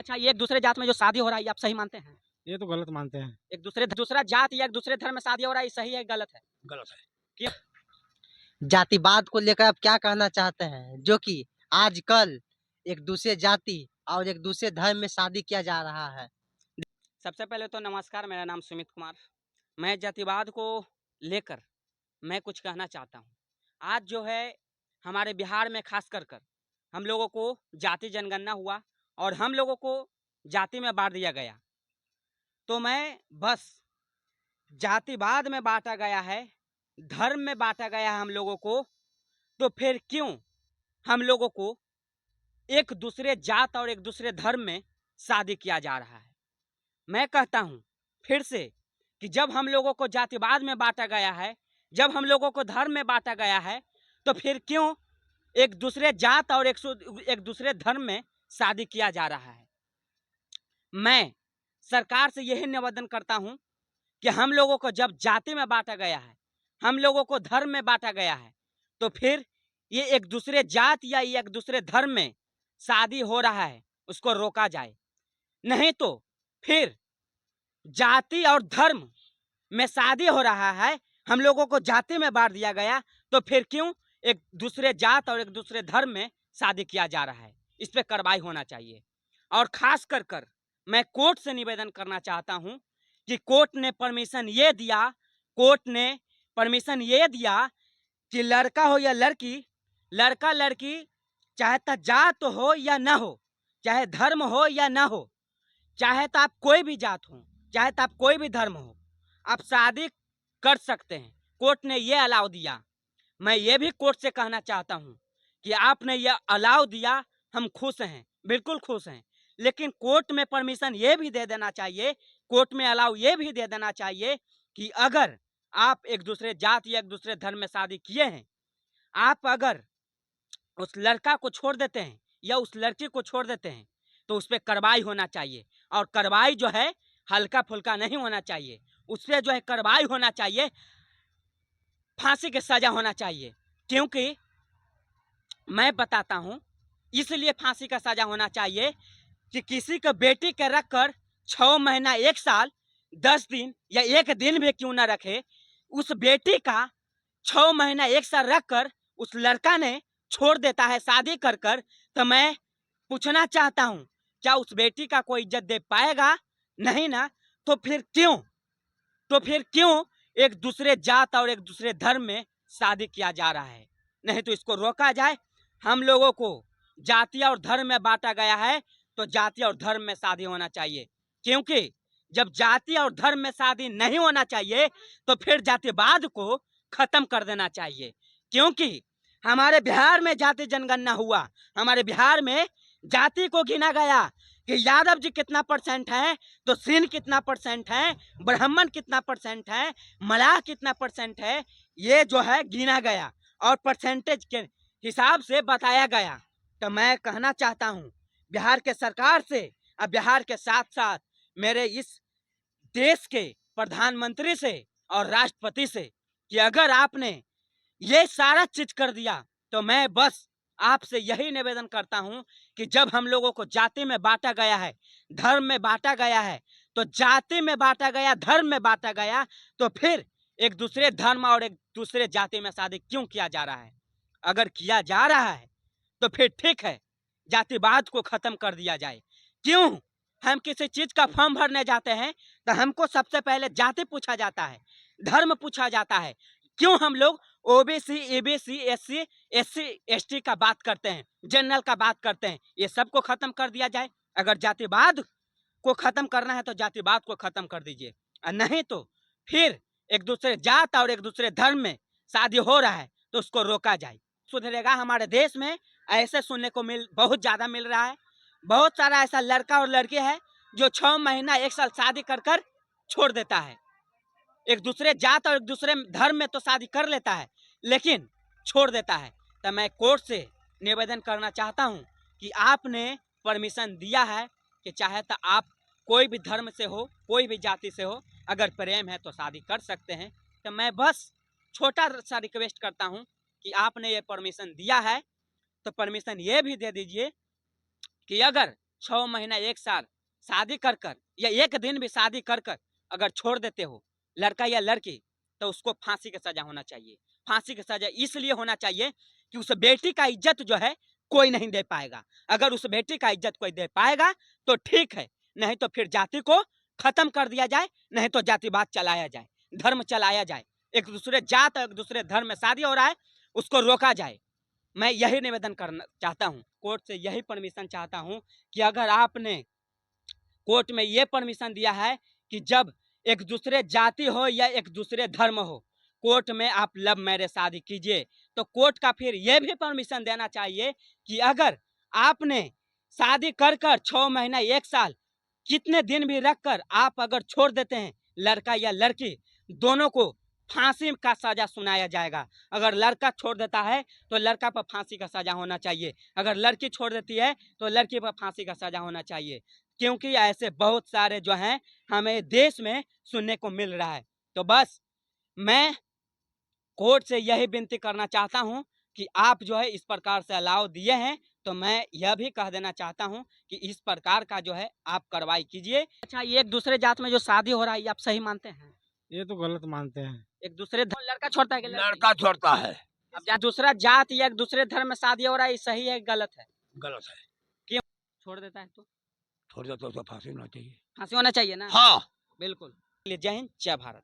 अच्छा, ये एक दूसरे जात में जो शादी हो रहा है, ये आप सही मानते हैं? ये तो गलत मानते हैं। एक दूसरा जात या एक दूसरे धर्म में शादी हो रहा है, ये सही है, गलत है? गलत है। क्यों? जातिवाद को लेकर आप क्या कहना चाहते हैं? जो कि आजकल एक दूसरे जाति और एक दूसरे धर्म में शादी किया जा रहा है। सबसे पहले तो नमस्कार, मेरा नाम सुमित कुमार। मैं जातिवाद को लेकर मैं कुछ कहना चाहता हूँ। आज जो है हमारे बिहार में खास कर हम लोगों को जाति जनगणना हुआ और हम लोगों को जाति में बांट दिया गया। तो मैं बस जातिवाद में बांटा गया है, धर्म में बांटा गया है हम लोगों को, तो फिर क्यों हम लोगों को एक दूसरे जात और एक दूसरे धर्म में शादी किया जा रहा है? मैं कहता हूँ फिर से कि जब हम लोगों को जातिवाद में बांटा गया है, जब हम लोगों को धर्म में बांटा गया है, तो फिर क्यों एक दूसरे जात और एक दूसरे धर्म में शादी किया जा रहा है? मैं सरकार से यही निवेदन करता हूँ कि हम लोगों को जब जाति में बांटा गया है, हम लोगों को धर्म में बांटा गया है, तो फिर ये एक दूसरे जात या एक दूसरे धर्म में शादी हो रहा है, उसको रोका जाए। नहीं तो फिर जाति और धर्म में शादी हो रहा है, हम लोगों को जाति में बांट दिया गया, तो फिर क्यों एक दूसरे जात और एक दूसरे धर्म में शादी किया जा रहा है? इस पे कार्रवाई होना चाहिए। और खास कर मैं कोर्ट से निवेदन करना चाहता हूं कि कोर्ट ने परमिशन ये दिया कि लड़का हो या लड़की, लड़का लड़की चाहे तो जात हो या ना हो, चाहे धर्म हो या ना हो, चाहे तो आप कोई भी जात हो, चाहे तो आप कोई भी धर्म हो, आप शादी कर सकते हैं। कोर्ट ने ये अलाउ दिया। मैं ये भी कोर्ट से कहना चाहता हूँ कि आपने ये अलाउ दिया, हम खुश हैं, बिल्कुल खुश हैं। लेकिन कोर्ट में परमिशन ये भी दे देना चाहिए, कोर्ट में अलाउ ये भी दे देना चाहिए कि अगर आप एक दूसरे जात या एक दूसरे धर्म में शादी किए हैं, आप अगर उस लड़का को छोड़ देते हैं या उस लड़की को छोड़ देते हैं, तो उस पर कार्रवाई होना चाहिए। और कार्रवाई जो है हल्का फुल्का नहीं होना चाहिए, उस पर जो है कार्रवाई होना चाहिए, फांसी की सजा होना चाहिए। क्योंकि मैं बताता हूं, इसलिए फांसी का सजा होना चाहिए कि किसी को बेटी के रखकर 6 महीना 1 साल 10 दिन या 1 दिन भी क्यों ना रखे, उस बेटी का 6 महीना 1 साल रखकर उस लड़का ने छोड़ देता है शादी कर कर, तो मैं पूछना चाहता हूं, क्या उस बेटी का कोई इज्जत दे पाएगा? नहीं ना। तो फिर क्यों एक दूसरे जात और एक दूसरे धर्म में शादी किया जा रहा है? नहीं तो इसको रोका जाए। हम लोगों को जाति और धर्म में बांटा गया है, तो जाति और धर्म में शादी होना चाहिए। क्योंकि जब जाति और धर्म में शादी नहीं होना चाहिए, तो फिर जातिवाद को खत्म कर देना चाहिए। क्योंकि हमारे बिहार में जाति जनगणना हुआ, हमारे बिहार में जाति को गिना गया कि यादव जी कितना परसेंट है, तो सिंह कितना परसेंट है, ब्राह्मण कितना परसेंट है, मलाह कितना परसेंट है, ये जो है गिना गया और परसेंटेज के हिसाब से बताया गया। तो मैं कहना चाहता हूँ बिहार के सरकार से और बिहार के साथ साथ मेरे इस देश के प्रधानमंत्री से और राष्ट्रपति से कि अगर आपने ये सारा चीज कर दिया, तो मैं बस आपसे यही निवेदन करता हूं कि जब हम लोगों को जाति में बांटा गया है, धर्म में बांटा गया है, तो जाति में बांटा गया, धर्म में बांटा गया, तो फिर एक दूसरे धर्म और एक दूसरे जाति में शादी क्यों किया जा रहा है? अगर किया जा रहा है तो फिर ठीक है, जातिवाद को खत्म कर दिया जाए। क्यों हम किसी चीज का फॉर्म भरने जाते हैं तो हमको सबसे पहले जाति पूछा जाता है, धर्म पूछा जाता है। क्यों हम लोग ओबीसी, एबीसी, एससी, एसटी का बात करते हैं, जनरल का बात करते हैं? ये सबको खत्म कर दिया जाए। अगर जातिवाद को खत्म करना है तो जातिवाद को खत्म कर दीजिए, और नहीं तो फिर एक दूसरे जात और एक दूसरे धर्म में शादी हो रहा है तो उसको रोका जाए। सुधरेगा। हमारे देश में ऐसे सुनने को बहुत ज्यादा मिल रहा है। बहुत सारा ऐसा लड़का और लड़की है जो 6 महीना 1 साल शादी कर कर छोड़ देता है। एक दूसरे जात और एक दूसरे धर्म में तो शादी कर लेता है, लेकिन छोड़ देता है। तो मैं कोर्ट से निवेदन करना चाहता हूं कि आपने परमिशन दिया है कि चाहे तो आप कोई भी धर्म से हो, कोई भी जाति से हो, अगर प्रेम है तो शादी कर सकते हैं। तो मैं बस छोटा सा रिक्वेस्ट करता हूं कि आपने ये परमिशन दिया है, तो परमिशन ये भी दे दीजिए कि अगर 6 महीना 1 साल शादी कर कर या एक दिन भी शादी कर कर अगर छोड़ देते हो लड़का या लड़की, तो उसको फांसी की सजा होना चाहिए। फांसी की सजा इसलिए होना चाहिए कि उस बेटी का इज्जत जो है कोई नहीं दे पाएगा। अगर उस बेटी का इज्जत कोई दे पाएगा तो ठीक है, नहीं तो फिर जाति को खत्म कर दिया जाए, नहीं तो जातिवाद चलाया जाए, धर्म चलाया जाए। एक दूसरे जात और एक दूसरे धर्म में शादी हो रहा है, उसको रोका जाए। मैं यही निवेदन करना चाहता हूँ, कोर्ट से यही परमिशन चाहता हूँ कि अगर आपने कोर्ट में ये परमिशन दिया है कि जब एक दूसरे जाति हो या एक दूसरे धर्म हो, कोर्ट में आप लव मैरिज शादी कीजिए, तो कोर्ट का फिर ये भी परमिशन देना चाहिए कि अगर आपने शादी कर कर 6 महीना 1 साल कितने दिन भी रख कर आप अगर छोड़ देते हैं लड़का या लड़की, दोनों को फांसी का सजा सुनाया जाएगा। अगर लड़का छोड़ देता है तो लड़का पर फांसी का सजा होना चाहिए, अगर लड़की छोड़ देती है तो लड़की पर फांसी का सजा होना चाहिए, क्योंकि ऐसे बहुत सारे जो हैं हमें देश में सुनने को मिल रहा है। तो बस मैं कोर्ट से यही विनती करना चाहता हूं कि आप जो है इस प्रकार से अलाव दिए हैं, तो मैं यह भी कह देना चाहता हूं कि इस प्रकार का जो है आप कार्रवाई कीजिए। अच्छा, ये एक दूसरे जात में जो शादी हो रहा है, ये आप सही मानते हैं? ये तो गलत मानते हैं। एक दूसरे लड़का छोड़ता है कि लड़की? लड़का छोड़ता है। अब दूसरा जात या एक दूसरे धर्म में शादी हो रहा है, ये सही है गलत है? गलत है। छोड़ देता है तो छोड़ दे तो उसको फांसी होना चाहिए। फांसी होना चाहिए ना? हाँ। बिल्कुल। जय हिंद, जय भारत।